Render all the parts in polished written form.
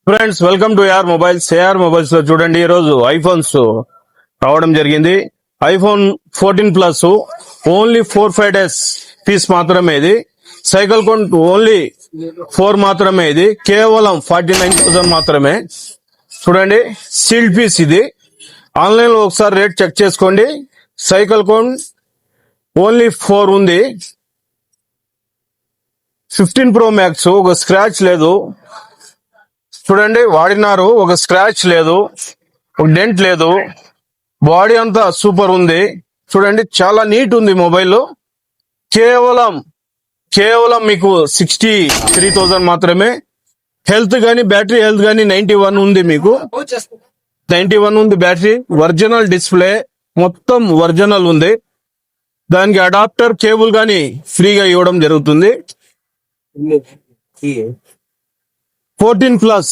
Friends welcome to AR mobiles. AR mobiles లో చూడండి, ఈ రోజు ఐఫోన్స్ రావడం జరిగింది. IPhone 14 plus only 4-5 days piece మాత్రమే. ఇది సైకిల్ కౌంట్ ఓన్లీ 4 మాత్రమే. ఇది కేవలం 49,000 మాత్రమే. చూడండి, సీల్డ్ పీస్. ఇది ఆన్లైన్ లో ఒకసారి రేట్ చెక్ చేసుకోండి. సైకిల్ కౌంట్ ఓన్లీ 4 ఉంది. 15 Pro Max, ఒక స్క్రాచ్ లేదు. చూడండి, వాడినారు, ఒక స్క్రాచ్ లేదు, ఒక డెంట్ లేదు. బాడీ అంతా సూపర్ ఉంది. చూడండి, చాలా నీట్ ఉంది మొబైల్. కేవలం మీకు 63,000 మాత్రమే. హెల్త్ గానీ, బ్యాటరీ హెల్త్ గానీ 91 ఉంది. మీకు 91 ఉంది బ్యాటరీ. ఒరిజినల్ డిస్ప్లే, మొత్తం ఒరిజినల్ ఉంది. దానికి అడాప్టర్ కేబుల్ గానీ ఫ్రీగా ఇవ్వడం జరుగుతుంది. 14 ప్లస్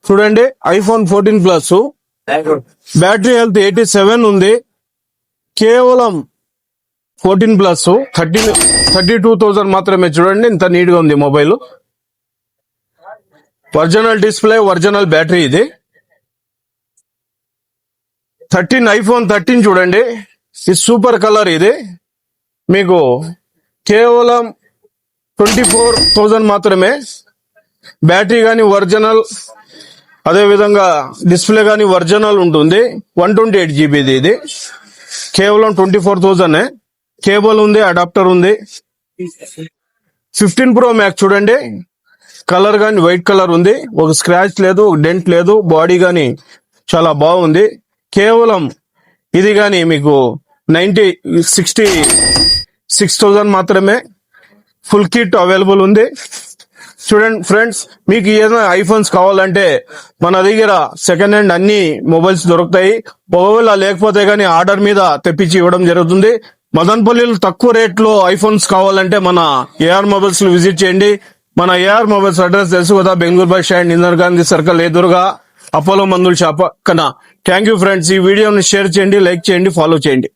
చూడండి, ఐఫోన్ 14 ప్లస్ బ్యాటరీ హెల్త్ 87 ఉంది. కేవలం 14 ప్లస్ 32,000 మాత్రమే. చూడండి, ఇంత నీట్ గా ఉంది mobile. Original display, original battery. ఇది 13 ఐఫోన్ 13 చూడండి, ఇది సూపర్ కలర్. ఇది మీకు కేవలం 24,000 మాత్రమే. బ్యాటరీ గానీ ఒరిజినల్, అదే విధంగా డిస్ప్లే గానీ ఒరిజినల్ ఉంటుంది. 128 GB ఇది కేవలం 24,000. కేబుల్ ఉంది, అడాప్టర్ ఉంది. 15 Pro Max చూడండి, కలర్ గానీ వైట్ కలర్ ఉంది. ఒక స్క్రాచ్ లేదు, ఒక డెంట్ లేదు. బాడీ గానీ చాలా బాగుంది. కేవలం ఇది గానీ మీకు 66,000 మాత్రమే. ఫుల్ కిట్ అవైలబుల్ ఉంది. చూడండి ఫ్రెండ్స్, మీకు ఏదైనా ఐఫోన్స్ కావాలంటే మన దగ్గర సెకండ్ హ్యాండ్ అన్ని మొబైల్స్ దొరుకుతాయి. ఒకవేళ లేకపోతే గానీ ఆర్డర్ మీద తెప్పించి ఇవ్వడం జరుగుతుంది. మదన్పల్లిలో తక్కువ రేట్ లో ఐఫోన్స్ కావాలంటే మన ఏఆర్ మొబైల్స్ లో విజిట్ చేయండి. మన ఏఆర్ మొబైల్స్ అడ్రస్ తెలుసు కదా, Bengaluru bus stand, Indira Gandhi circle ఎదురుగా అపోలో మందుల షాప్ పక్కన. Thank you friends. ఈ వీడియోని షేర్ చేయండి, లైక్ చేయండి, ఫాలో చేయండి.